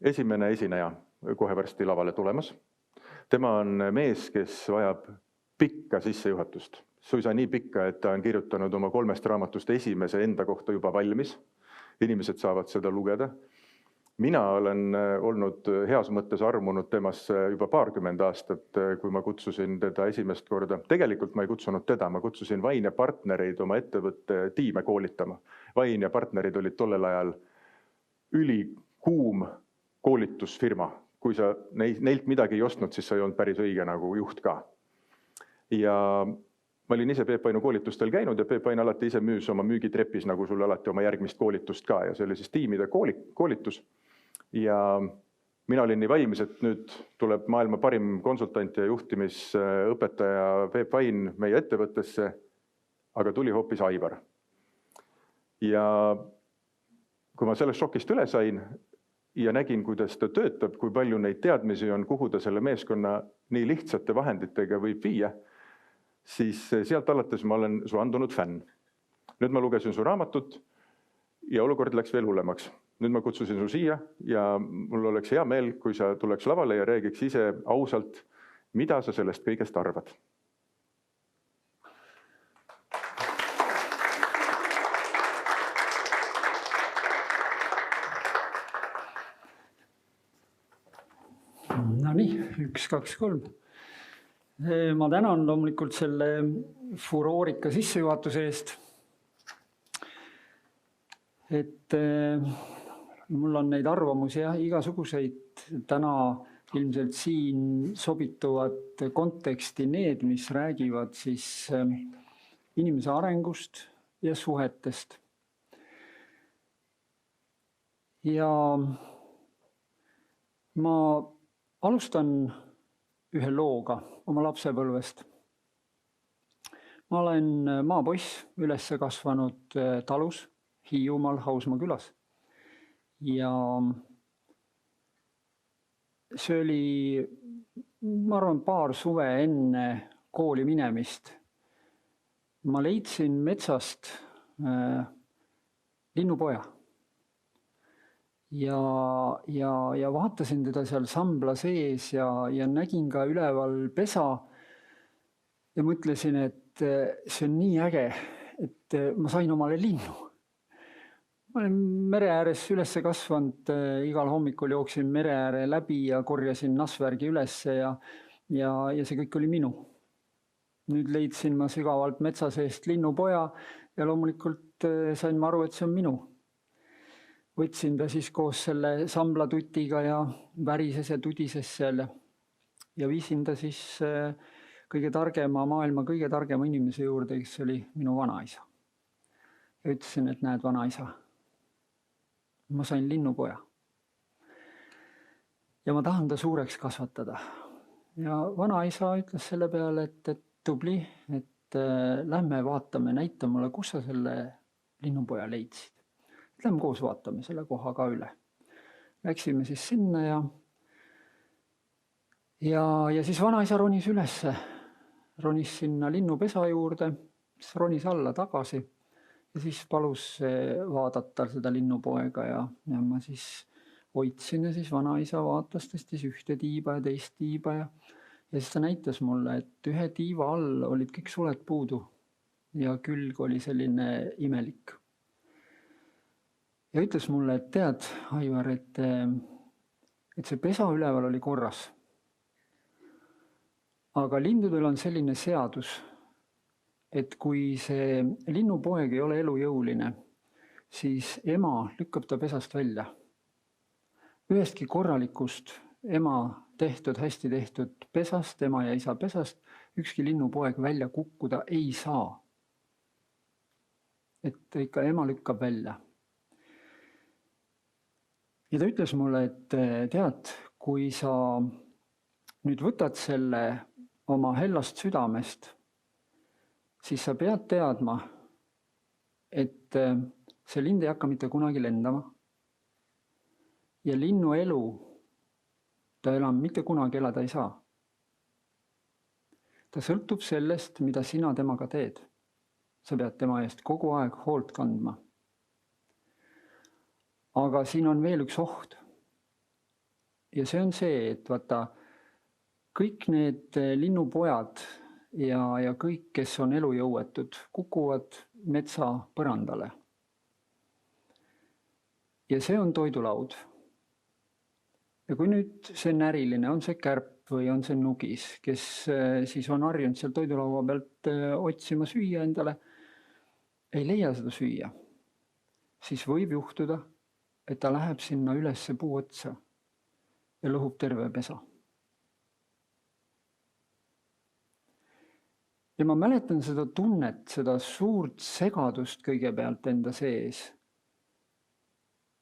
esimene esineja kohe varsti lavale tulemas. Tema on mees, kes vajab pikka sissejuhatust. Suisa nii pikka, et ta on kirjutanud oma 3 raamatust esimese enda kohta juba valmis. Inimesed saavad seda lugeda. Mina olen olnud heas mõttes armunud temasse juba 20 aastat, kui ma kutsusin teda esimest korda. Tegelikult ma ei kutsunud teda, ma kutsusin Vain ja partnereid oma ettevõtte tiime koolitama. Vain ja partnerid olid tollel ajal ülikuum koolitusfirma. Kui sa neilt midagi ei ostnud, siis sa ei olnud päris õige nagu juht ka. Ja ma olin ise Peep Vainu koolitustel käinud ja Peep Vain alati ise müüs oma müügitrepis nagu sulle alati oma järgmist koolitust ka. Ja see oli siis tiimide koolitus. Ja mina olin nii valmis, et nüüd tuleb maailma parim konsultant ja juhtimisõpetaja Peep Vain meie ettevõttesse, aga tuli hoopis Aivar. Ja kui ma sellest šokist üle sain ja nägin, kuidas ta töötab, kui palju neid teadmisi on, kuhu ta selle meeskonna nii lihtsate vahenditega võib viia, siis sealt alates ma olen su andunud fänn. Nüüd ma lugesin su raamatut ja olukord läks veel hullemaks. Nüüd ma kutsusin su siia ja mul oleks hea meel, kui sa tuleks lavale ja räägiks ise ausalt, mida sa sellest kõigest arvad. No nii, 1, 2, 3. Ma tänan loomulikult selle furoorika sissejuhatuse eest. Et mul on neid arvamusi igasuguseid. Täna ilmselt siin sobituvad konteksti need, mis räägivad siis inimese arengust ja suhetest. Ja ma alustan ühe looga oma lapsepõlvest. Ma olen maapoiss, üles kasvanud talus Hiiumaal Hausmaa külas. Ja see oli, ma arvan, paar suve enne kooli minemist. Ma leidsin metsast linnupoja. Ja vaatasin teda seal sambla sees ja nägin ka üleval pesa ja mõtlesin, et see on nii äge, et ma sain omale linnu. Ma olen mere ääres üles kasvanud, igal hommikul jooksin mere ääre läbi ja korjasin nasvärgi ülesse ja see kõik oli minu. Nüüd leidsin ma sügavalt metsa seest linnupoja ja loomulikult sain ma aru, et see on minu. Võtsin ta siis koos selle samblatutiga ja värises ja tudises seal ja viisin ta siis maailma kõige targema inimese juurde, kes oli minu vanaisa. Ja ütlesin, et näed, vanaisa, ma sain linnupoja. Ja ma tahan ta suureks kasvatada. Ja vanaisa ütles selle peale, et tubli, et lähme vaatame, näita mulle, kus sa selle linnupoja leidsid. Lähme koos vaatame selle koha ka üle. Läksime siis sinna ja siis vanaisa ronis ülesse. Ronis sinna linnupesa juurde, siis ronis alla tagasi ja siis palus vaadata seda linnupoega ja ma siis hoidsin ja siis vanaisa vaatas tõstis ühte tiiba ja teist tiiba ja siis ta näitas mulle, et ühe tiiva all olid kõik suled puudu ja külg oli selline imelik. Ja ütles mulle, et tead, Aivar, et see pesa üleval oli korras. Aga lindudel on selline seadus, et kui see linnupoeg ei ole elujõuline, siis ema lükkab ta pesast välja. Ühestki korralikust ema hästi tehtud pesast, ema ja isa pesast, ükski linnupoeg välja kukkuda ei saa. Et ikka ema lükkab välja. Ja ta ütles mulle, et tead, kui sa nüüd võtad selle oma hellast südamest, siis sa pead teadma, et see lind ei hakka mitte kunagi lendama. Ja linnu elu ta enam mitte kunagi elada ei saa. Ta sõltub sellest, mida sina temaga teed. Sa pead tema eest kogu aeg hoolt kandma. Aga siin on veel üks oht. ja see on see, et vaata, kõik need linnupojad ja kõik, kes on elujõuetud, kukuvad metsa põrandale. Ja see on toidulaud. Ja kui nüüd see näriline, on see kärp või on see nugis, kes siis on harjunud seal toidulaua pealt otsima süüa endale, ei leia seda süüa, siis võib juhtuda, et ta läheb sinna ülesse puu otsa ja lõhub terve pesa. Ja ma mäletan seda tunnet, seda suurt segadust kõigepealt enda sees.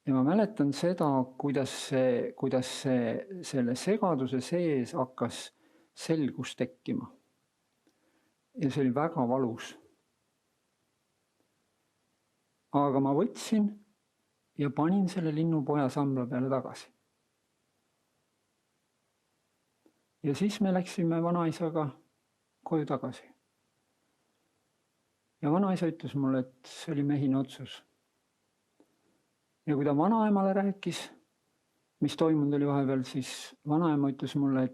Ja ma mäletan seda, kuidas selle segaduse sees hakkas selgus tekkima. Ja see oli väga valus. Aga ma võtsin ja panin selle linnupoja sambla peale tagasi. Ja siis me läksime vanaisaga koju tagasi. Ja vanaisa ütles mulle, et see oli mehine otsus. Ja kui ta vanaemale rääkis, mis toimunud oli vahepeal, siis vanaema ütles mulle,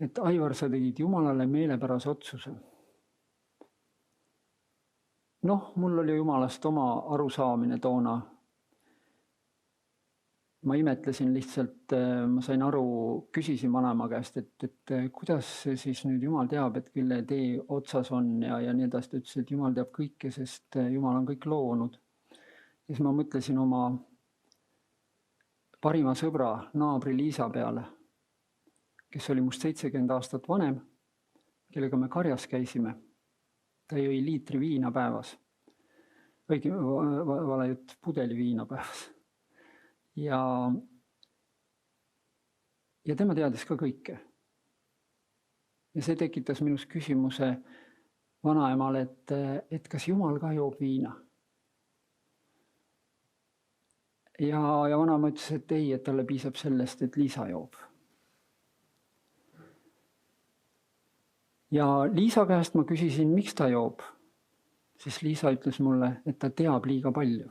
et Aivar, sa tegid Jumalale meelepärase otsuse. Noh, mul oli Jumalast oma arusaamine toona. Ma imetlesin lihtsalt, ma sain aru, küsisin vanaema käest, et kuidas siis nüüd Jumal teab, et kelle tee otsas on ja nii edasi. Ta ütles, et Jumal teab kõike, sest Jumal on kõik loonud. Ja siis ma mõtlesin oma parima sõbra naabri Liisa peale, kes oli must 70 aastat vanem, kellega me karjas käisime. Ta jõi liitri viina päevas. Õige vale jutt, pudeli viina päevas. Ja tema teadis ka kõike. Ja see tekitas minus küsimuse vanaemale, et kas Jumal ka joob viina. Ja vanaema ütles, et ei, et talle piisab sellest, et Liisa joob. Ja Liisa käest ma küsisin, miks ta joob. Siis Liisa ütles mulle, et ta teab liiga palju.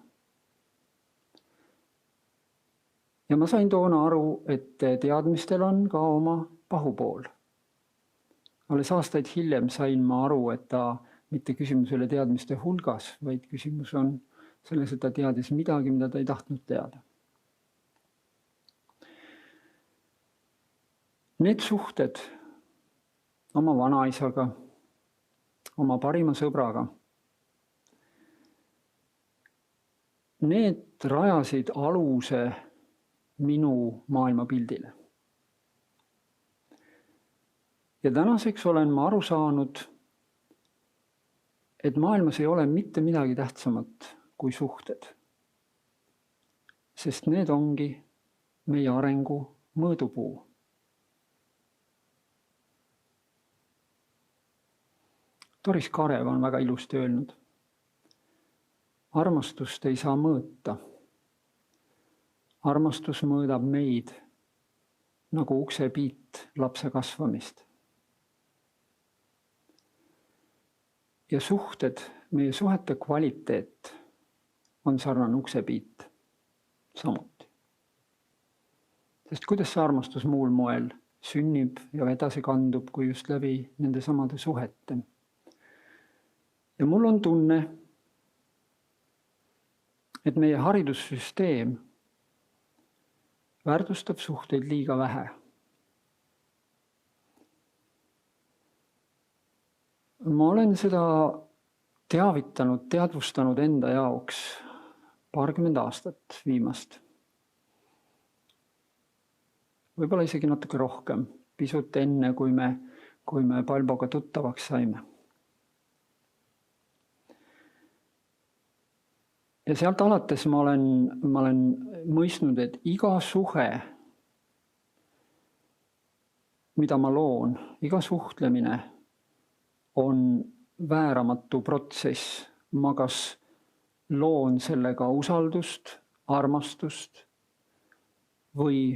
Ja ma sain toona aru, et teadmistel on ka oma pahupool. Alles aastaid hiljem sain ma aru, et ta mitte küsimus ei ole teadmiste hulgas, vaid küsimus on selles, et ta teadis midagi, mida ta ei tahtnud teada. Need suhted oma vanaisaga, oma parima sõbraga, need rajasid aluse minu maailmapildile. Ja tänaseks olen ma aru saanud, et maailmas ei ole mitte midagi tähtsamat kui suhted. Sest need ongi meie arengu mõõdupuu. Doris Karev on väga ilusti öelnud. Armastust ei saa mõõta. Armastus mõõdab meid nagu uksepiit lapse kasvamist. Ja suhted, meie suhete kvaliteet on sarnane uksepiit samuti. Sest kuidas see armastus muul moel sünnib ja edasi kandub, kui just läbi nende samade suhete. Ja mul on tunne, et meie haridussüsteem väärtustab suhteid liiga vähe. Ma olen seda teadvustanud enda jaoks paarkümmend aastat viimast. Võib-olla isegi natuke rohkem, pisut enne, kui me Palboga tuttavaks saime. Ja sealt alates ma olen mõistnud, et iga suhe, mida ma loon, iga suhtlemine on vääramatu protsess. Ma kas loon sellega usaldust, armastust või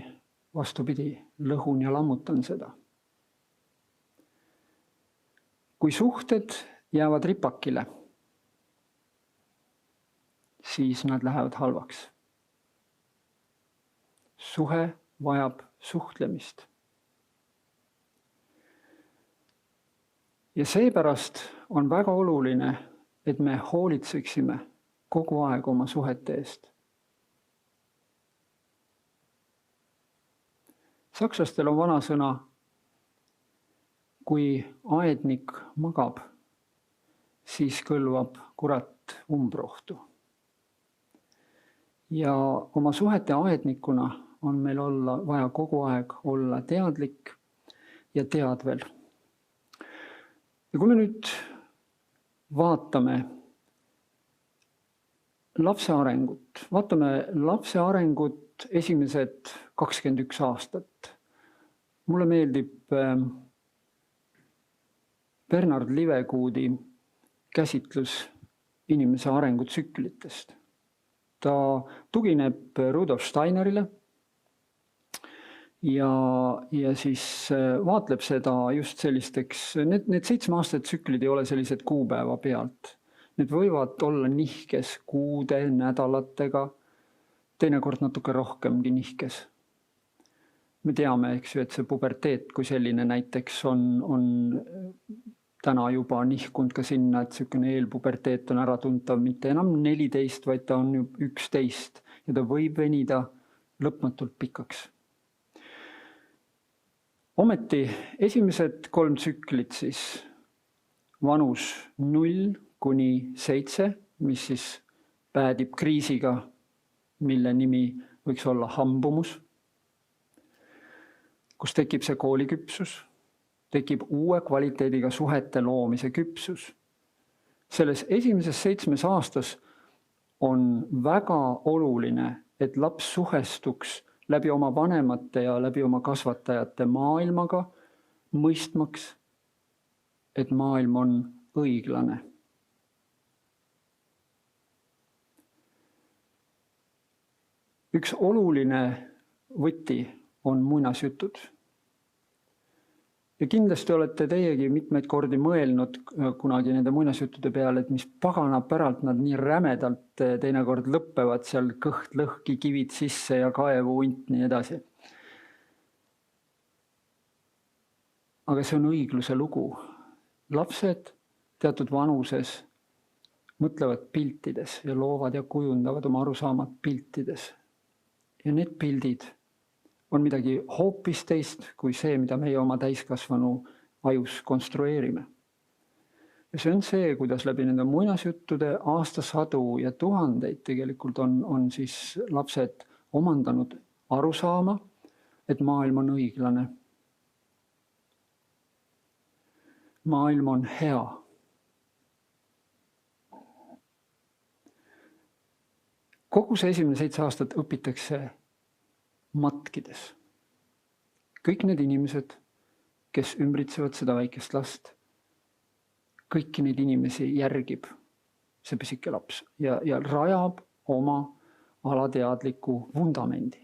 vastupidi, lõhun ja lammutan seda. Kui suhted jäävad ripakile, siis nad lähevad halvaks. Suhe vajab suhtlemist. Ja seepärast on väga oluline, et me hoolitseksime kogu aeg oma suhete eest. Sakslastel on vanasõna, kui aednik magab, siis kõlvab kurat umbrohtu. Ja oma suhete aednikuna on meil vaja kogu aeg olla teadlik ja teadvel. Ja kui me nüüd vaatame lapse arengut esimesed 21 aastat. Mulle meeldib Bernard Livegoodi käsitlus inimese arengutsüklitest. Ta tugineb Rudolf Steinerile ja siis vaatleb seda just sellisteks, need 7-aastased tsüklid ei ole sellised kuupäeva pealt. Need võivad olla nihkes kuude, nädalatega, teinekord natuke rohkemgi nihkes. Me teame, eks ju, et see puberteet kui selline näiteks on täna juba nihkunud ka sinna, et selline eelpuberteet on äratuntav mitte enam 14, vaid ta on 11 ja ta võib venida lõpmatult pikaks. Ometi esimesed 3 tsüklit siis vanus 0 kuni 7, mis siis päädib kriisiga, mille nimi võiks olla hambumus, kus tekib see kooliküpsus, tekib uue kvaliteediga suhete loomise küpsus. Selles esimeses 7 aastas on väga oluline, et laps suhestuks läbi oma vanemate ja läbi oma kasvatajate maailmaga, mõistmaks, et maailm on õiglane. Üks oluline võti on muinasjutud. Ja kindlasti olete teiegi mitmeid kordi mõelnud kunagi nende muinasjuttude peale, et mis pagana päralt nad nii rämedalt teinekord lõppevad seal kõht lõhki, kivid sisse ja kaevu unt nii edasi. Aga see on õigluse lugu. Lapsed teatud vanuses mõtlevad piltides ja loovad ja kujundavad oma arusaamad piltides. Ja need pildid on midagi hoopis teist kui see, mida meie oma täiskasvanu ajus konstrueerime. Ja see on see, kuidas läbi nende muinasjuttude aastasadu ja tuhandeid tegelikult on siis lapsed omandanud arusaama, et maailm on õiglane. Maailm on hea. Kogu see esimene 7 aastat õpitakse matkides. Kõik need inimesed, kes ümbritsevad seda väikest last, kõiki neid inimesi järgib see pisike laps ja rajab oma alateadliku vundamendi.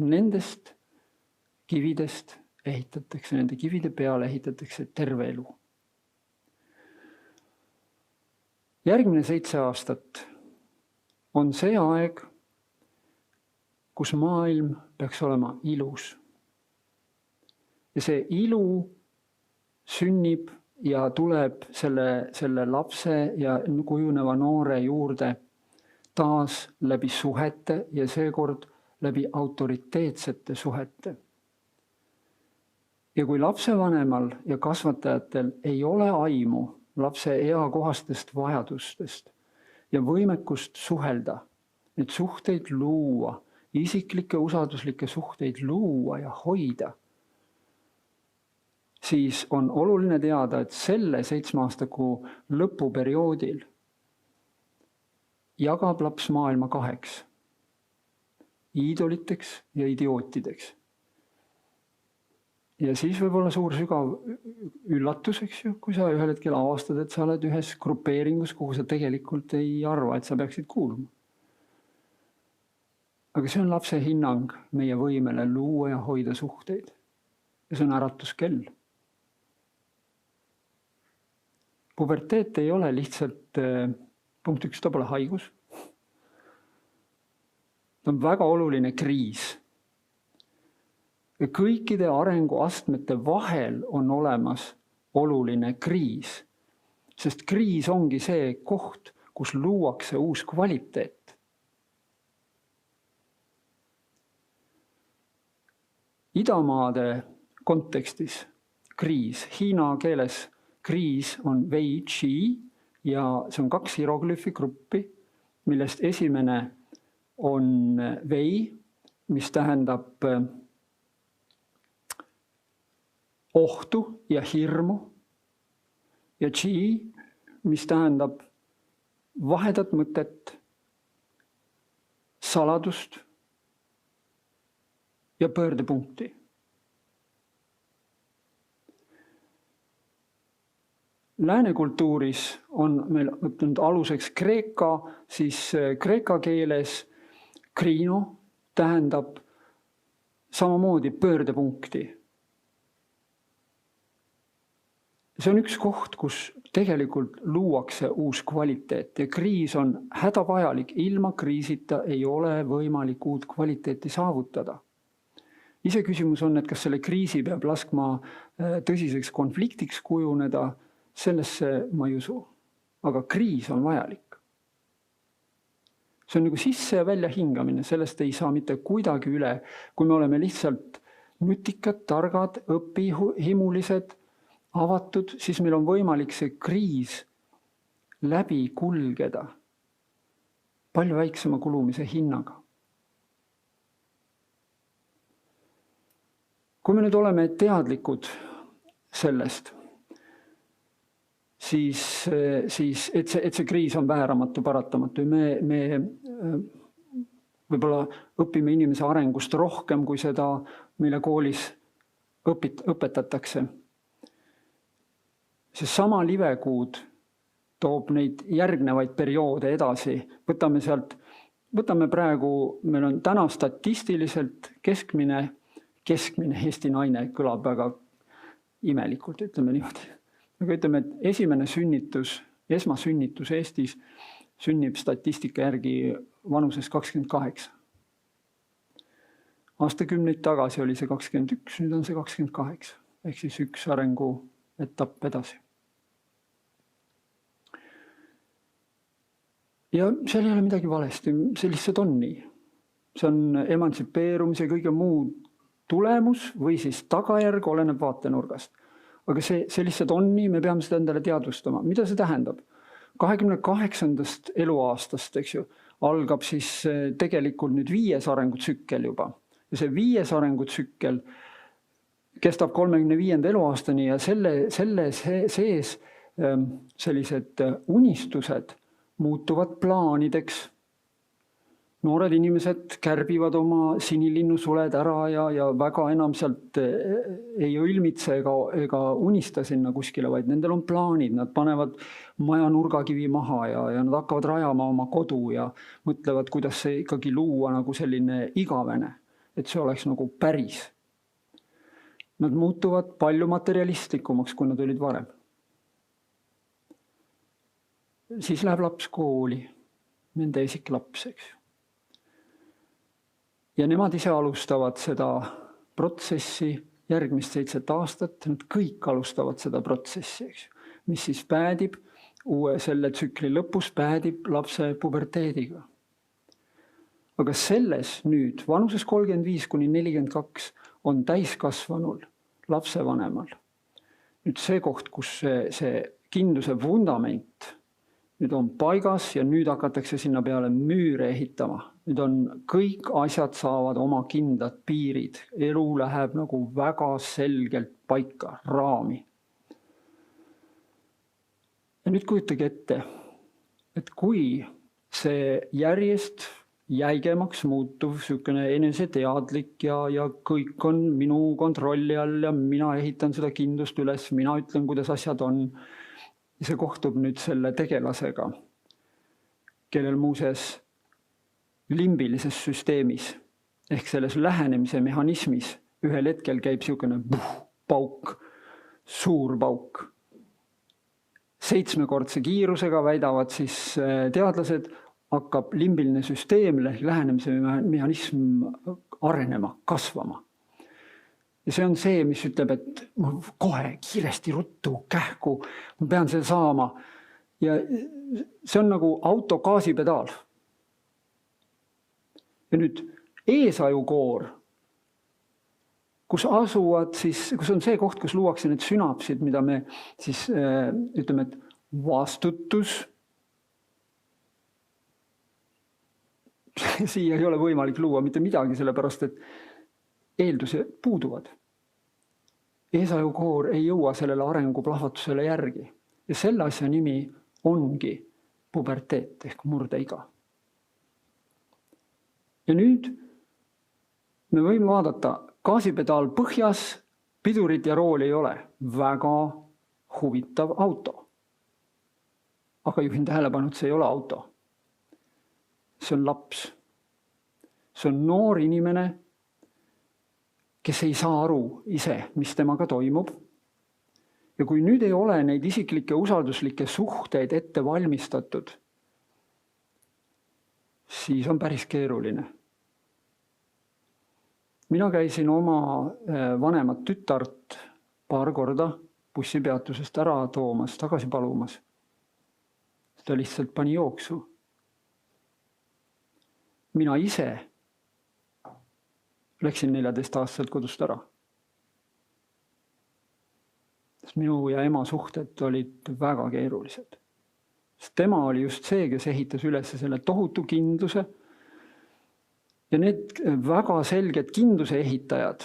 Nendest kividest ehitatakse, nende kivide peale ehitatakse terve elu. Järgmine 7 aastat on see aeg, kus maailm peaks olema ilus. Ja see ilu sünnib ja tuleb selle lapse ja kujuneva noore juurde taas läbi suhete ja seekord läbi autoriteetsete suhete. Ja kui lapsevanemal ja kasvatajatel ei ole aimu lapse eakohastest vajadustest ja võimekust suhelda, neid suhteid luua, isiklikke usalduslikke suhteid luua ja hoida, siis on oluline teada, et selle 7-aastaku lõpuperioodil jagab laps maailma 2. Iidoliteks ja idiootideks. Ja siis võib olla suur sügav üllatus, eks ju, kui sa ühel hetkel avastad, et sa oled ühes grupeeringus, kuhu sa tegelikult ei arva, et sa peaksid kuuluma. Aga see on lapse hinnang meie võimele luua ja hoida suhteid. Ja see on äratuskell. Puberteet ei ole lihtsalt, punkt 1, ta pole haigus. Ta on väga oluline kriis. ja kõikide arenguastmete vahel on olemas oluline kriis. Sest kriis ongi see koht, kus luuakse uus kvaliteet. Idamaade kontekstis kriis, hiina keeles kriis on wei qi ja see on 2 hieroglüüfi gruppi, millest esimene on wei, mis tähendab ohtu ja hirmu, ja qi, mis tähendab vahedat mõtet, saladust ja pöördepunkti. Lääne kultuuris on meil võtnud aluseks kreeka, siis kreeka keeles krino tähendab samamoodi pöördepunkti. See on üks koht, kus tegelikult luuakse uus kvaliteet ja kriis on hädavajalik. Ilma kriisita ei ole võimalik uut kvaliteeti saavutada. Ise küsimus on, et kas selle kriisi peab laskma tõsiseks konfliktiks kujuneda, sellesse ma ei usu. Aga kriis on vajalik. See on nagu sisse ja välja hingamine, sellest ei saa mitte kuidagi üle. Kui me oleme lihtsalt nutikad, targad, õpihimulised, avatud, siis meil on võimalik see kriis läbi kulgeda palju väiksema kulumise hinnaga. Kui me nüüd oleme teadlikud sellest, siis et see kriis on vääramatu, paratamatu. Me võib-olla õpime inimese arengust rohkem, kui seda meile koolis õpetatakse. See sama livekuud toob neid järgnevaid perioode edasi. Võtame praegu, meil on täna statistiliselt keskmine Eesti naine, kõlab väga imelikult, ütleme niimoodi. Aga ütleme, et esimene sünnitus, esmasünnitus Eestis sünnib statistika järgi vanuses 28. Aastakümneid tagasi oli see 21, nüüd on see 28. Ehk siis üks arengu etapp edasi. Ja seal ei ole midagi valesti, see lihtsalt on nii. See on emantsipeerumise kõige muu tulemus või siis tagajärg, oleneb vaatenurgast. Aga see lihtsalt on nii, me peame seda endale teadvustama. Mida see tähendab? 28. eluaastast, eks ju, algab siis tegelikult nüüd 5. arengutsükkel juba. Ja see 5. arengutsükkel kestab 35. eluaastani ja selle sees sellised unistused muutuvad plaanideks. Noored inimesed kärbivad oma sinilinnussuled ära ja väga enam sealt ei õilmitse ega unista sinna kuskile, vaid nendel on plaanid. Nad panevad maja nurgakivi maha ja nad hakkavad rajama oma kodu ja mõtlevad, kuidas see ikkagi luua nagu selline igavene, et see oleks nagu päris. Nad muutuvad palju materialistlikumaks, kui nad olid varem. Siis läheb laps kooli, nende esiklaps, eks ju. Ja nemad ise alustavad seda protsessi järgmist 7 aastat, nad kõik alustavad seda protsessi, eks ju, mis siis päädib selle tsükli lõpus, päädib lapse puberteediga. Aga selles nüüd, vanuses 35–42 on täiskasvanul lapsevanemal. Nüüd see koht, kus see kindluse vundament nüüd on paigas ja nüüd hakatakse sinna peale müüre ehitama. Nüüd on kõik asjad saavad oma kindlad piirid. Elu läheb nagu väga selgelt paika, raami. Ja nüüd kujutage ette, et kui see järjest jäigemaks muutuv, sükene eneseteadlik ja kõik on minu kontrolli all ja mina ehitan seda kindlust üles, mina ütlen, kuidas asjad on. Ja see kohtub nüüd selle tegelasega, kellel muuses limbilises süsteemis ehk selles lähenemise mehhanismis ühel hetkel käib niisugune pauk, suur pauk. 7-kordse kiirusega väidavad siis teadlased, hakkab limbiline süsteem, lähenemise mehhanism arenema, kasvama. Ja see on see, mis ütleb, et ma kohe kiiresti ruttu, kähku, ma pean selle saama. Ja see on nagu auto gaasipedaal. Ja nüüd eesajukoor, kus asuvad siis, kus on see koht, kus luuakse need sünapsid, mida me siis ütleme, et vastutus. Siia ei ole võimalik luua mitte midagi, sellepärast et eeldused puuduvad. Eesajukoor ei jõua sellele arenguplahvatusele järgi. Ja selle asja nimi ongi puberteet ehk murdeiga. Ja nüüd me võime vaadata, gaasipedaal põhjas, pidurit ja rooli ei ole. Väga huvitav auto. Aga juhin tähelepanu, et see ei ole auto. See on laps. See on noor inimene, kes ei saa aru ise, mis temaga toimub. Ja kui nüüd ei ole neid isiklikke usalduslikke suhteid ette valmistatud, siis on päris keeruline. Mina käisin oma vanemat tütart paar korda bussipeatusest ära toomas, tagasi palumas. Ta lihtsalt pani jooksu. Mina ise läksin 14-aastaselt kodust ära. Minu ja ema suhted olid väga keerulised. Tema oli just see, kes ehitas üles selle tohutu kindluse. Ja need väga selged kindluse ehitajad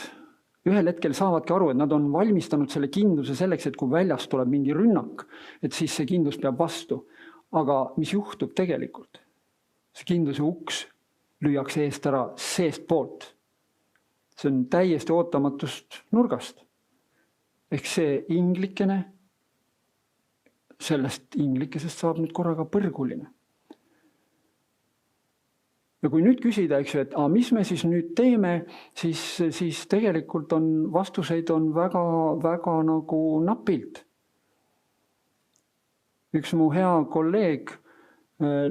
ühel hetkel saavadki aru, et nad on valmistanud selle kindluse selleks, et kui väljast tuleb mingi rünnak, et siis see kindlus peab vastu. Aga mis juhtub tegelikult? See kindluse uks lüüakse eest ära seest poolt. See on täiesti ootamatust nurgast. Ehk see inglikene, sellest inglikesest saab nüüd korraga põrguline. Ja kui nüüd küsida, eks ju, et mis me siis nüüd teeme, siis tegelikult on vastuseid on väga, väga nagu napilt. Üks mu hea kolleeg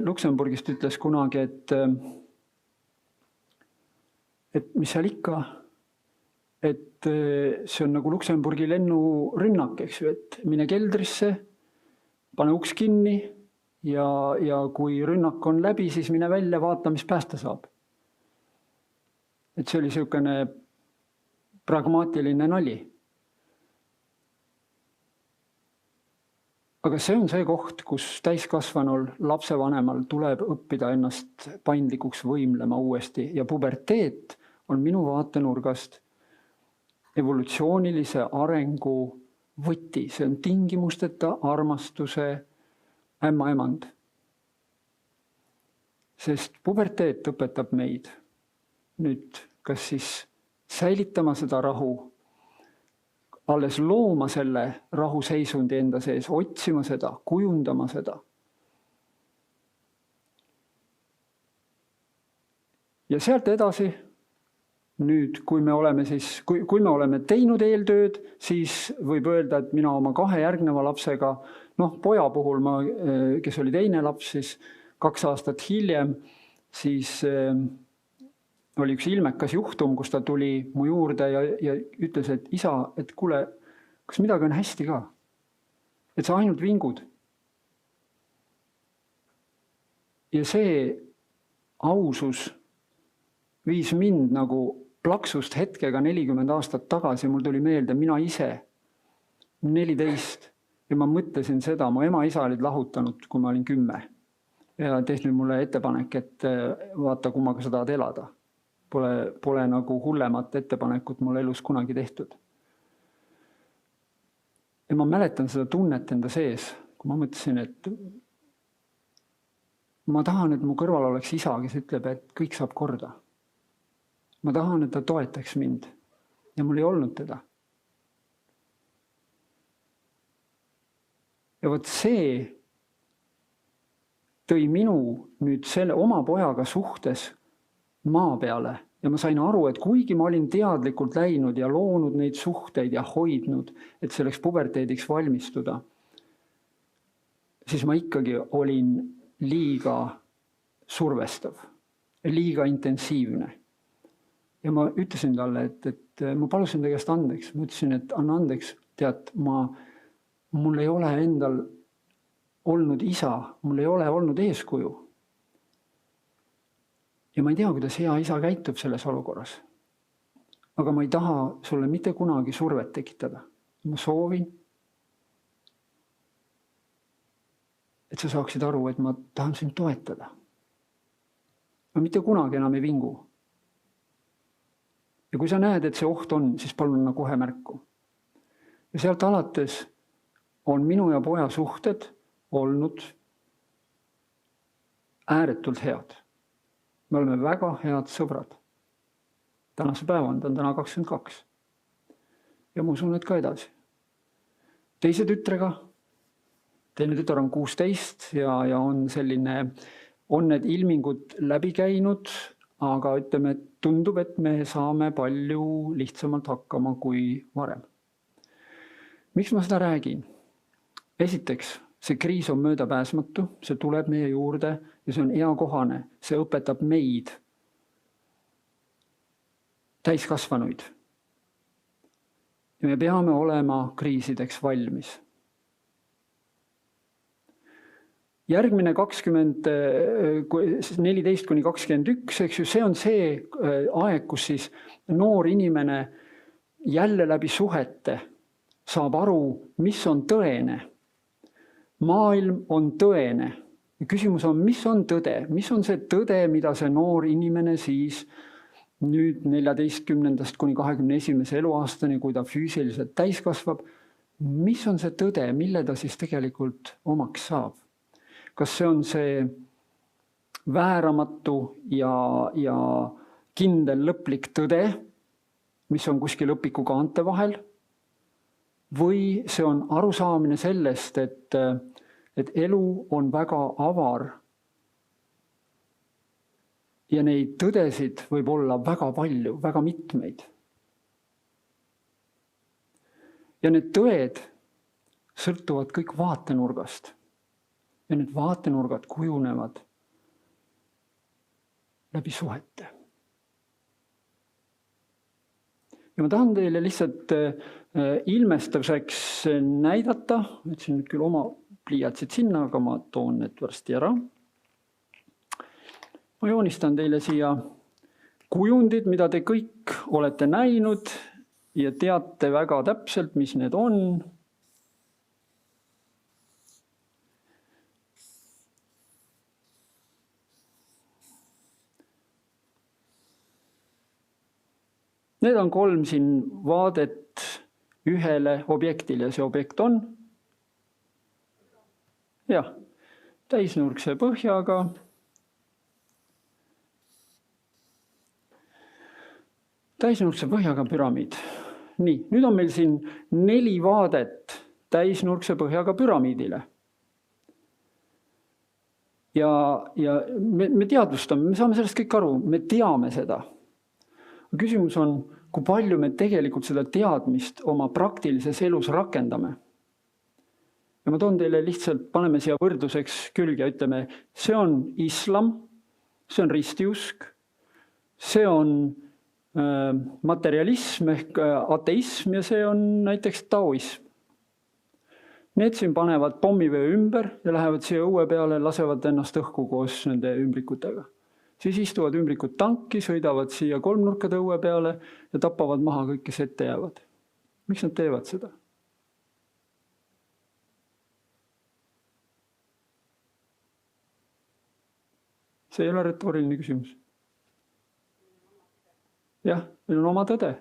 Luksemburgist ütles kunagi, et mis seal ikka, et see on nagu Luksemburgi lennurünnak, eks ju, et mine keldrisse, pane uks kinni ja kui rünnak on läbi, siis mine välja, vaata, mis päästa saab. Et see oli selline pragmaatiline nali. Aga see on see koht, kus täiskasvanul lapsevanemal tuleb õppida ennast paindlikuks võimlema uuesti ja puberteet on minu vaatenurgast evolutsioonilise arengu võti. See on tingimusteta armastuse ämmaemand. Sest puberteet õpetab meid nüüd kas siis säilitama seda rahu, alles looma selle rahuseisundi enda sees, otsima seda, kujundama seda. Ja sealt edasi, nüüd, kui me oleme teinud eeltööd, siis võib öelda, et mina oma 2 järgneva lapsega, poja puhul, kes oli teine laps, siis 2 aastat hiljem, siis oli üks ilmekas juhtum, kus ta tuli mu juurde ja ütles, et isa, et kuule, kas midagi on hästi ka? Et sa ainult vingud. Ja see ausus viis mind nagu plaksust hetkega 40 aastat tagasi. Mul tuli meelde, mina ise 14 ja ma mõtlesin seda, mu ema-isa olid lahutanud, kui ma olin 10 ja tehti mulle ettepanek, et vaata, kui ma ka seda elada. Pole nagu hullemat ettepanekut mul elus kunagi tehtud. Ja ma mäletan seda tunnet enda sees, kui ma mõtlesin, et ma tahan, et mu kõrval oleks isa, kes ütleb, et kõik saab korda. Ma tahan, et ta toetaks mind ja mul ei olnud teda. Ja vot see tõi minu nüüd selle oma pojaga suhtes maa peale ja ma sain aru, et kuigi ma olin teadlikult läinud ja loonud neid suhteid ja hoidnud, et selleks puberteediks valmistuda, siis ma ikkagi olin liiga survestav, liiga intensiivne. Ja ma ütlesin talle, et ma palusin ta käest andeks. Ma ütlesin, et anna andeks, tead, mul ei ole endal olnud isa, mul ei ole olnud eeskuju. Ja ma ei tea, kuidas hea isa käitub selles olukorras. Aga ma ei taha sulle mitte kunagi survet tekitada. Ma soovin, et sa saaksid aru, et ma tahan sind toetada. Ma mitte kunagi enam ei vingu. Ja kui sa näed, et see oht on, siis palun anna kohe märku. Ja sealt alates on minu ja poja suhted olnud ääretult head. Me oleme väga head sõbrad. Tänase päeva on, ta on täna 22. Ja ma usun, et ka edasi. Teise tütrega, teine tütar on 16 ja on need ilmingud läbi käinud, aga ütleme, et tundub, et me saame palju lihtsamalt hakkama kui varem. Miks ma seda räägin? Esiteks, see kriis on möödapääsmatu, see tuleb meie juurde ja see on eakohane, see õpetab meid, täiskasvanuid. Ja me peame olema kriisideks valmis. Järgmine 14–21, eks ju, see on see aeg, kus siis noor inimene jälle läbi suhete saab aru, mis on tõene. Maailm on tõene. Ja küsimus on, mis on tõde? Mis on see tõde, mida see noor inimene siis nüüd 14. kuni 21. eluaastani, kui ta füüsiliselt täis kasvab, mis on see tõde, mille ta siis tegelikult omaks saab? Kas see on see vääramatu ja kindel lõplik tõde, mis on kuskil õpiku kaante vahel? Või see on arusaamine sellest, et elu on väga avar ja neid tõdesid võib olla väga palju, väga mitmeid. Ja need tõed sõltuvad kõik vaatenurgast. Ja need vaatenurgad kujunevad läbi suhete. Ja ma tahan teile lihtsalt ilmestuseks näidata, võtsin nüüd küll oma pliiatsid sinna, aga ma toon need varsti ära. Ma joonistan teile siia kujundid, mida te kõik olete näinud ja teate väga täpselt, mis need on. Need on 3 siin vaadet ühele objektile. See objekt on täisnurkse põhjaga. Täisnurkse põhjaga püramiid. Nii, nüüd on meil siin 4 vaadet täisnurkse põhjaga püramiidile. Ja me teadvustame, me saame sellest kõik aru, me teame seda. Küsimus on, kui palju me tegelikult seda teadmist oma praktilises elus rakendame. Ja ma toon teile lihtsalt, paneme siia võrdluseks külge, ütleme, see on islam, see on ristiusk, see on materialism ehk ateism ja see on näiteks taoism. Need siin panevad pommivöö ümber ja lähevad siia õue peale, lasevad ennast õhku koos nende ümbrikutega. Siis istuvad ümbrikud tanki, sõidavad siia kolmnurkade õue peale ja tapavad maha kõik, kes ette jäävad. Miks nad teevad seda? See ei ole retooriline küsimus. Jah, meil on oma tõde.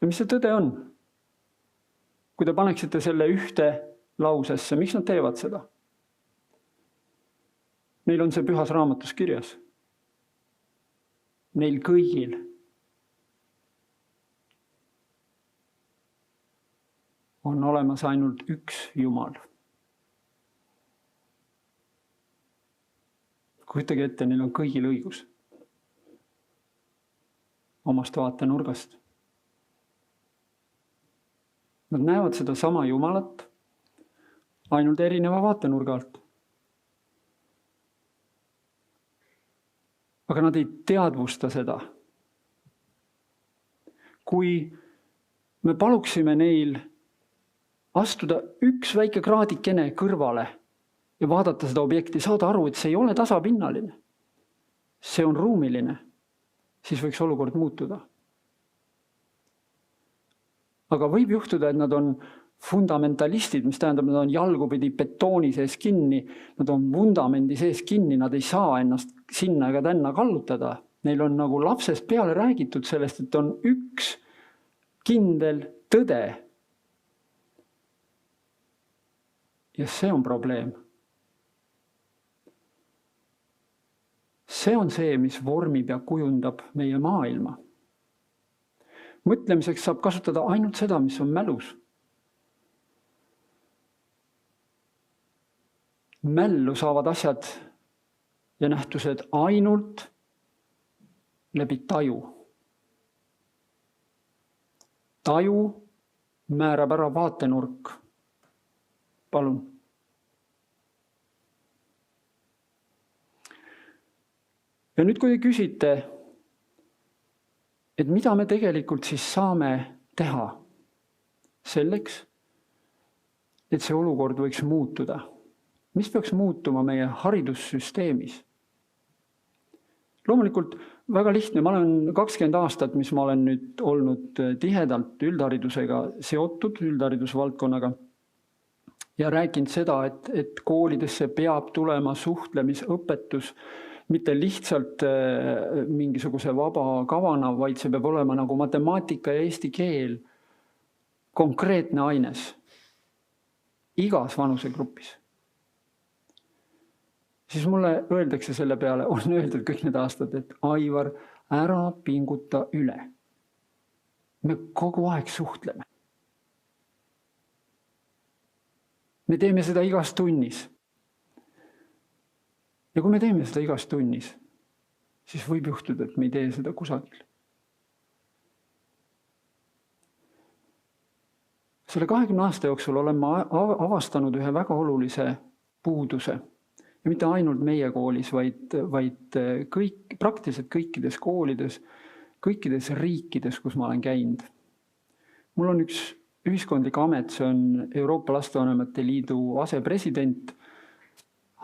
Ja mis see tõde on? Kui te paneksite selle ühte lausesse, miks nad teevad seda? Neil on see pühas raamatus kirjas. Neil kõigil. On olemas ainult üks Jumal. Kujutage ette, neil on kõigil õigus. Omast vaatenurgast. Nad näevad seda sama Jumalat, ainult erineva vaatenurga alt. Aga nad ei teadvusta seda, kui me paluksime neil astuda üks väike kraadikene kõrvale ja vaadata seda objekti, saada aru, et see ei ole tasapinnaline, see on ruumiline, siis võiks olukord muutuda. Aga võib juhtuda, et nad on fundamentalistid, mis tähendab, nad on jalgupidi betooni sees kinni, nad on vundamendi sees kinni, nad ei saa ennast sinna ega tänna kallutada. Neil on nagu lapsest peale räägitud sellest, et on üks kindel tõde. Ja see on probleem. See on see, mis vormib ja kujundab meie maailma. Mõtlemiseks saab kasutada ainult seda, mis on mälus. Mällu saavad asjad ja nähtused ainult läbi taju. Taju määrab ära vaatenurk. Palun. Ja nüüd, kui te küsite, et mida me tegelikult siis saame teha selleks, et see olukord võiks muutuda? Mis peaks muutuma meie haridussüsteemis? Loomulikult väga lihtne, ma olen 20 aastat, mis ma olen nüüd olnud tihedalt üldharidusega seotud, üldharidusvaldkonnaga, ja rääkinud seda, et koolidesse peab tulema suhtlemisõpetus, mitte lihtsalt mingisuguse vaba kavana, vaid see peab olema nagu matemaatika ja eesti keel, konkreetne aines, igas vanusegrupis. Siis mulle öeldakse selle peale, on öeldud kõik need aastad, et Aivar, ära pinguta üle. Me kogu aeg suhtleme. Me teeme seda igas tunnis. Ja kui me teeme seda igas tunnis, siis võib juhtuda, et me ei tee seda kusagil. Selle 20 aasta jooksul olen ma avastanud ühe väga olulise puuduse. Ja mitte ainult meie koolis, vaid praktiliselt kõikides koolides, kõikides riikides, kus ma olen käinud. Mul on üks ühiskondlik amet, see on Euroopa Lastevanemate Liidu asepresident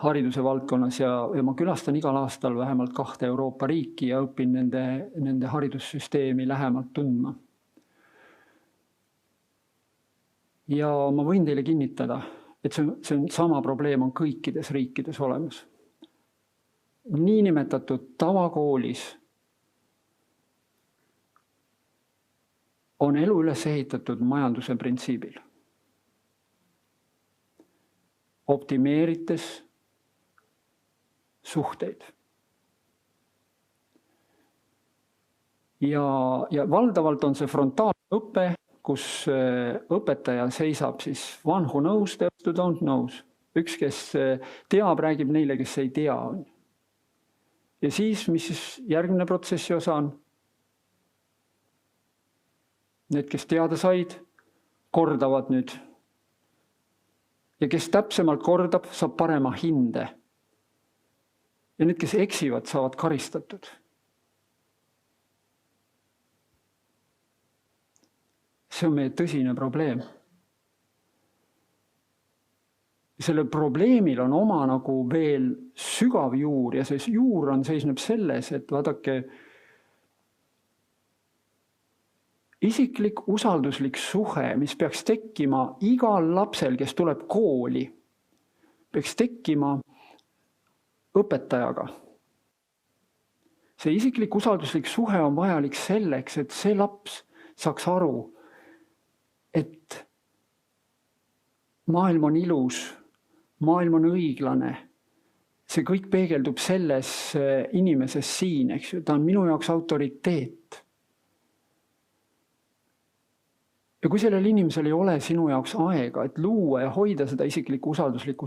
hariduse valdkonnas ja ma külastan igal aastal vähemalt 2 Euroopa riiki ja õpin nende haridussüsteemi lähemalt tundma. Ja ma võin teile kinnitada, et see on sama probleem on kõikides riikides olemas. Niinimetatud tavakoolis on elu üles ehitatud majanduse printsiibil. Optimeerites suhteid. Ja valdavalt on see frontaalõpe, kus õpetaja seisab siis one who knows, those who don't knows. Üks, kes teab, räägib neile, kes ei tea. Ja siis, mis siis järgmine protsessi osa on? Need, kes teada said, kordavad nüüd. Ja kes täpsemalt kordab, saab parema hinde. Ja need, kes eksivad, saavad karistatud. See on meie tõsine probleem. Selle probleemil on oma nagu veel sügav juur ja see juur seisneb selles, et vaadake, isiklik usalduslik suhe, mis peaks tekkima igal lapsel, kes tuleb kooli, peaks tekkima õpetajaga. See isiklik usalduslik suhe on vajalik selleks, et see laps saaks aru, et maailm on ilus, maailm on õiglane. See kõik peegeldub selles inimeses siin, eks ju. Ta on minu jaoks autoriteet. Ja kui sellel inimesel ei ole sinu jaoks aega, et luua ja hoida seda isiklikku usalduslikku,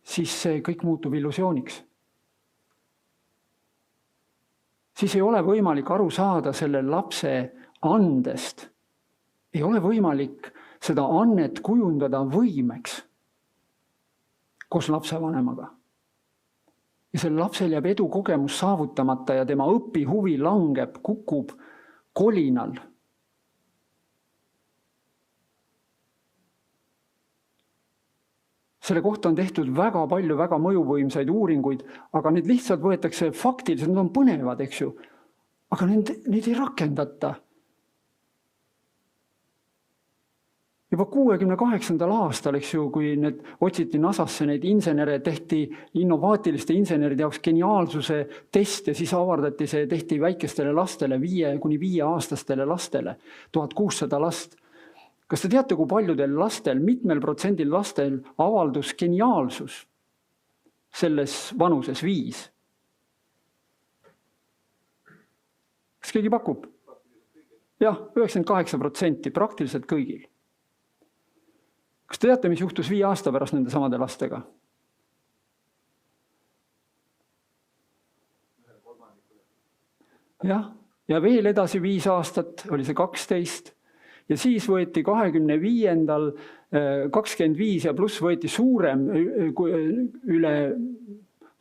siis see kõik muutub illusiooniks. Siis ei ole võimalik aru saada selle lapse andest. Ei ole võimalik seda annet kujundada võimeks koos lapsevanemaga. Ja selle lapsel jääb edu kogemus saavutamata ja tema õpihuvi langeb, kukub kolinal Selle kohta on tehtud väga palju väga mõjuvõimsaid uuringuid, aga need lihtsalt võetakse faktiliselt, need on põnevad, eks ju. Aga neid ei rakendata. Juba 68. aastal, eks ju, kui need otsiti NASAsse neid insenere, tehti innovaatiliste inseneride jaoks geniaalsuse test ja siis avardati see, tehti väikestele lastele, 5–5-aastastele lastele, 1600 last. Kas te teate, kui paljudel lastel, mitmel protsendil lastel avaldus geniaalsus selles vanuses 5? Kas keegi pakub? Jah, 98%, praktiliselt kõigil. Kas te teate, mis juhtus 5 aasta pärast nende samade lastega? Jah, ja veel edasi 5 aastat, oli see 12. Ja siis võeti 25-ndal 25 ja pluss võeti suurem üle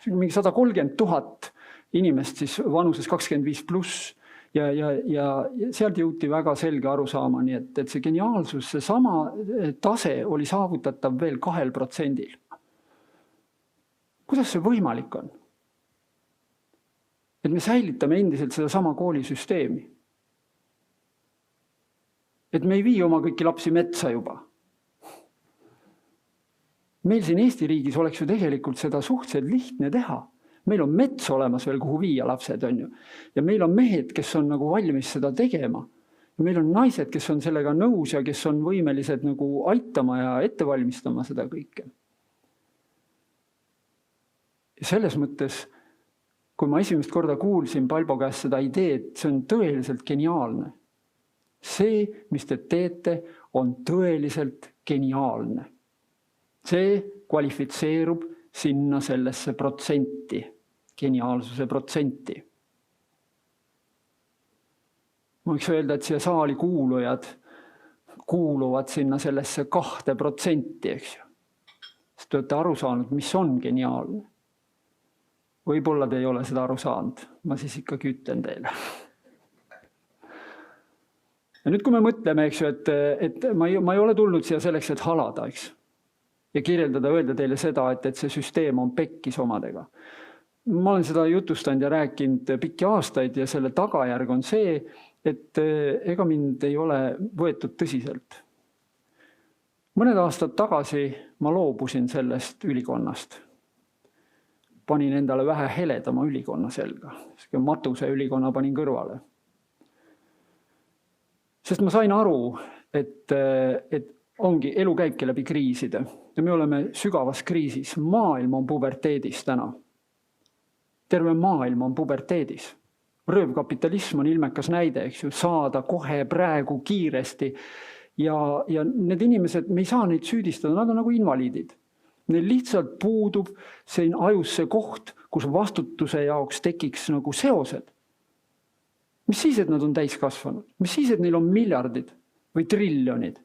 130 000 inimest siis vanuses 25 pluss. Ja sealt jõuti väga selge arusaamani, et see geniaalsus, see sama tase oli saavutatav veel 2%. Kuidas see võimalik on? Et me säilitame endiselt seda sama koolisüsteemi. Et me ei vii oma kõiki lapsi metsa juba. Meil siin Eesti riigis oleks ju tegelikult seda suhteliselt lihtne teha. Meil on mets olemas veel, kuhu viia lapsed, on ju. Ja meil on mehed, kes on nagu valmis seda tegema. Ja meil on naised, kes on sellega nõus ja kes on võimelised nagu aitama ja ette valmistama seda kõike. Ja selles mõttes, kui ma esimest korda kuulsin Palbo käest seda ideed, see on tõeliselt geniaalne. See, mis te teete, on tõeliselt geniaalne. See kvalifitseerub sinna sellesse protsenti, geniaalsuse protsenti. Ma võiks öelda, et siia saali kuulujad kuuluvad sinna sellesse 2%, eks ju. Sest te olete aru saanud, mis on geniaalne. Võib-olla te ei ole seda aru saanud. Ma siis ikkagi ütlen teile. Ja nüüd, kui me mõtleme, eks ju, et ma ei ole tulnud siia selleks, et halada, eks. Ja kirjeldada, öelda teile seda, et see süsteem on pekkis omadega. Ma olen seda jutustanud ja rääkinud pikki aastaid ja selle tagajärg on see, et ega mind ei ole võetud tõsiselt. Mõned aastad tagasi ma loobusin sellest ülikonnast. Panin endale vähe heledama ülikonna selga. Matuse ülikonna panin kõrvale. Sest ma sain aru, et ongi elu käibki läbi kriiside. Ja me oleme sügavas kriisis. Maailm on puberteedis täna. Terve maailm on puberteedis. Röövkapitalism on ilmekas näide, eks ju, saada kohe praegu kiiresti. Ja need inimesed, me ei saa neid süüdistada, nad on nagu invaliidid. Neil lihtsalt puudub see ajus see koht, kus vastutuse jaoks tekiks nagu seosed. Mis siis, et nad on täiskasvanud? Mis siis, et neil on miljardid või triljonid?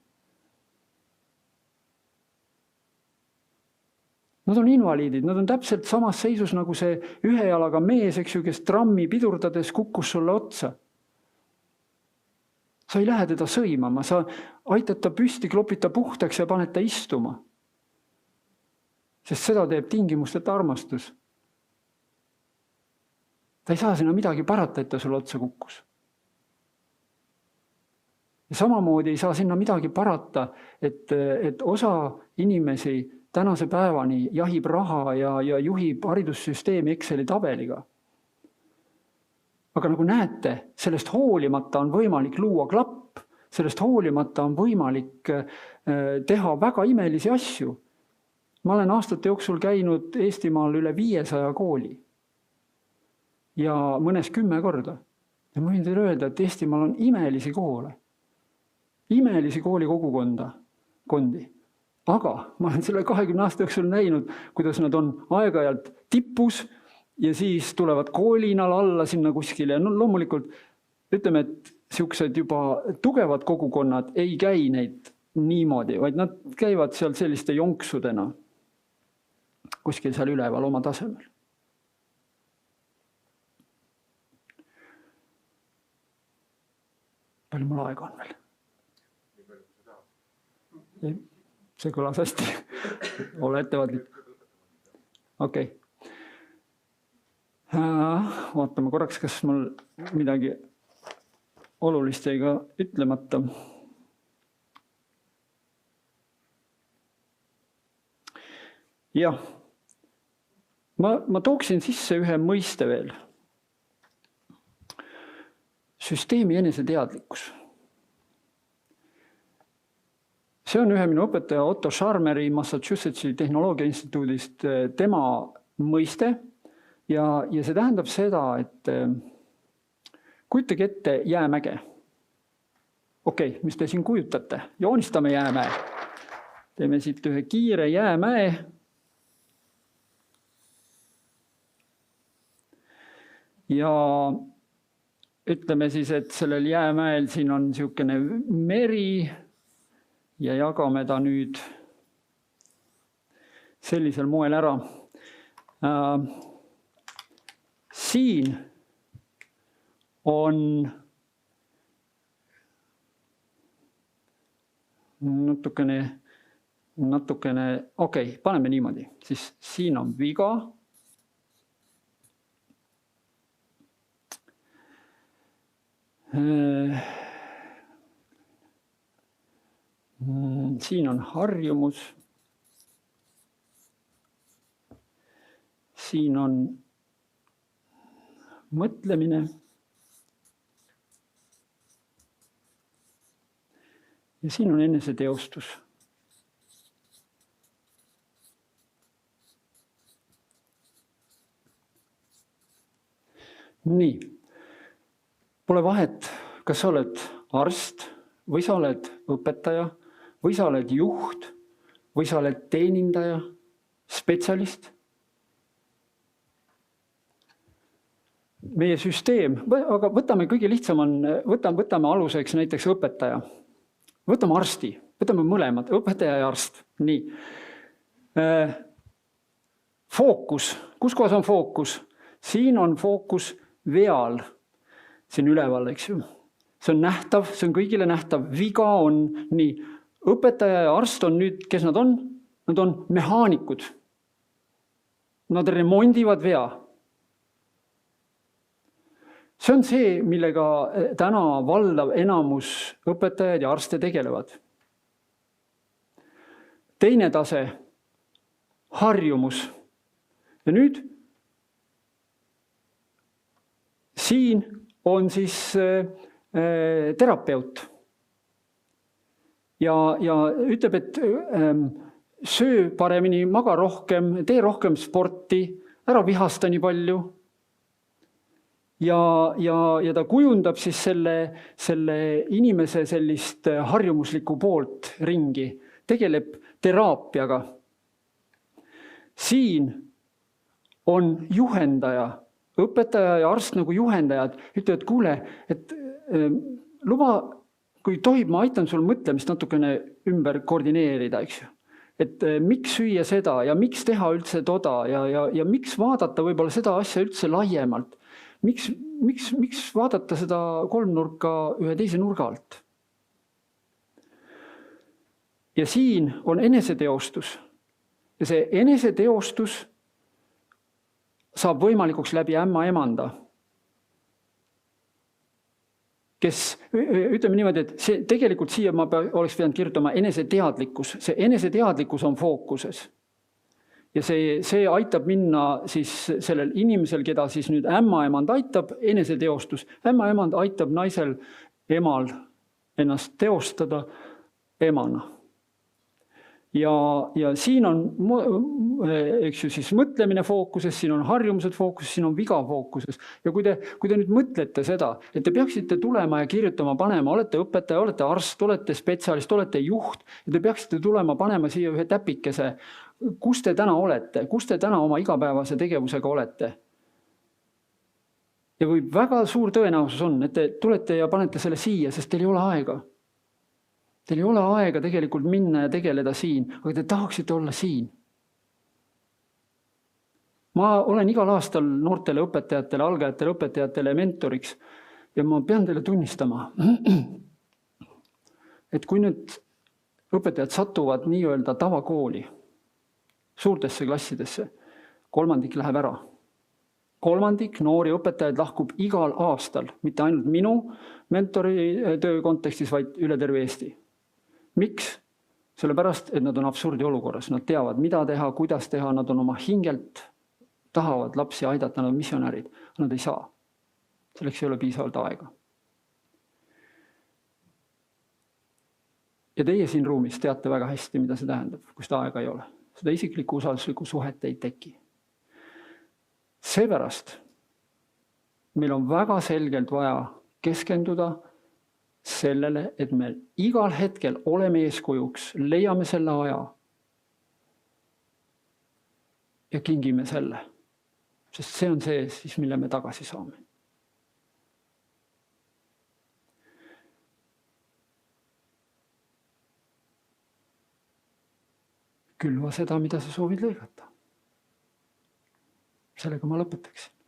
Nad on invaliidid, nad on täpselt samas seisus nagu see ühe jalaga mees, eks ju, kes trammi pidurdades kukkus sulle otsa. Sa ei lähe teda sõimama, sa aitad ta püsti, klopid ta puhtaks ja paned ta istuma. Sest seda teeb tingimusteta armastus. Ta ei saa sinna midagi parata, et ta sulle otsa kukkus. Ja samamoodi ei saa sinna midagi parata, et osa inimesi tänase päevani jahib raha ja juhib haridussüsteemi Exceli tabeliga. Aga nagu näete, sellest hoolimata on võimalik luua klapp, sellest hoolimata on võimalik teha väga imelisi asju. Ma olen aastate jooksul käinud Eestimaal üle 500 kooli ja mõnes 10 korda. Ja ma võin teile öelda, et Eestimaal on imelisi koole, imelisi kooli kogukondi. Aga ma olen selle 20 aasta jooksul näinud, kuidas nad on aeg-ajalt tippus ja siis tulevad koolinal alla sinna kuskile. Ja loomulikult ütleme, et siuksed juba tugevad kogukonnad ei käi neid niimoodi, vaid nad käivad seal selliste jonksudena kuskil seal üleval oma tasemel. Palju mul aega on veel? see kõlas hästi. Ole ettevaatlik. Okei. Vaatame korraks, kas mul midagi olulist jäi ka ütlemata. Jah. Ma tooksin sisse ühe mõiste veel. Süsteemi eneseteadlikkus. See on ühe minu õpetaja Otto Scharmeri Massachusettsi tehnoloogia instituudist tema mõiste ja see tähendab seda, et kujutage ette jäämäge. Okei, mis te siin kujutate? Joonistame jäämäe. Teeme siit ühe kiire jäämäe. Ja ütleme siis, et sellel jäämäel siin on niisugune meri ja jagame ta nüüd sellisel moel ära. Siin on natukene, okei, paneme niimoodi. Siis siin on viga. Siin on harjumus. Siin on mõtlemine. Ja siin on eneseteostus. Nii. Pole vahet, kas sa oled arst või sa oled õpetaja või sa oled juht või sa oled teenindaja, spetsialist. Meie süsteem, aga võtame kõige lihtsam on, võtame aluseks näiteks õpetaja. Võtame arsti, võtame mõlemad, õpetaja ja arst. Nii. Fookus, kus kohas on fookus? Siin on fookus veal. Siin üleval, eks ju. See on nähtav, see on kõigile nähtav. Viga on nii. Õpetaja ja arst on nüüd, kes nad on? Nad on mehaanikud. Nad remondivad vea. See on see, millega täna valdav enamus õpetajad ja arste tegelevad. Teine tase, harjumus. Ja nüüd siin on siis terapeut. Ja ütleb, et söö paremini, maga rohkem, tee rohkem sporti, ära vihasta nii palju. Ja ta kujundab siis selle inimese sellist harjumuslikku poolt ringi, tegeleb teraapiaga. Siin on juhendaja, õpetaja ja arst nagu juhendajad, ütlevad, kuule, et luba, kui tohib, ma aitan sul mõtlemist natukene ümber koordineerida, eks ju. Et miks süüa seda ja miks teha üldse toda ja miks vaadata võib-olla seda asja üldse laiemalt. Miks vaadata seda kolmnurka ühe teise nurga alt? Ja siin on eneseteostus. Ja see eneseteostus saab võimalikuks läbi ämma-emanda, kes, ütleme niimoodi, et see, tegelikult siia ma oleks pidanud kirjutama eneseteadlikkus. See eneseteadlikkus on fookuses. Ja see aitab minna siis sellel inimesel, keda siis nüüd ämma-emand aitab, eneseteostus. Ämma-emand aitab naisel, emal ennast teostada emana. Ja siin on eks ju, siis mõtlemine fookuses, siin on harjumused fookuses, siin on viga fookuses. Ja kui te nüüd mõtlete seda, et te peaksite tulema ja kirjutama, panema, olete õpetaja, olete arst, olete spetsialist, olete juht, ja te peaksite tulema panema siia ühe täpikese, kus te täna olete, kus te täna oma igapäevase tegevusega olete. Ja võib väga suur tõenäosus on, et te tulete ja panete selle siia, sest teil ei ole aega. Teil ei ole aega tegelikult minna ja tegeleda siin, aga te tahaksite olla siin. Ma olen igal aastal noortele õpetajatele, algajatele õpetajatele mentoriks ja ma pean teile tunnistama, et kui nüüd õpetajad satuvad nii-öelda tavakooli, suurtesse klassidesse. 3 läheb ära. 3 noori õpetajaid lahkub igal aastal, mitte ainult minu mentori töö kontekstis, vaid üle terve Eesti. Miks? Sellepärast, et nad on absurdi olukorras. Nad teavad, mida teha, kuidas teha, nad on oma hingelt, tahavad lapsi aidata, nad on missionärid. Nad ei saa. Selleks ei ole piisavalt aega. Ja teie siin ruumis teate väga hästi, mida see tähendab, kui seda aega ei ole. Seda isiklikku usalduslikku suhet ei teki. Seepärast meil on väga selgelt vaja keskenduda sellele, et me igal hetkel oleme eeskujuks, leiame selle aja ja kingime selle. Sest see on see, siis mille me tagasi saame. Külva seda, mida sa soovid lõigata. Sellega ma lõpetaksin.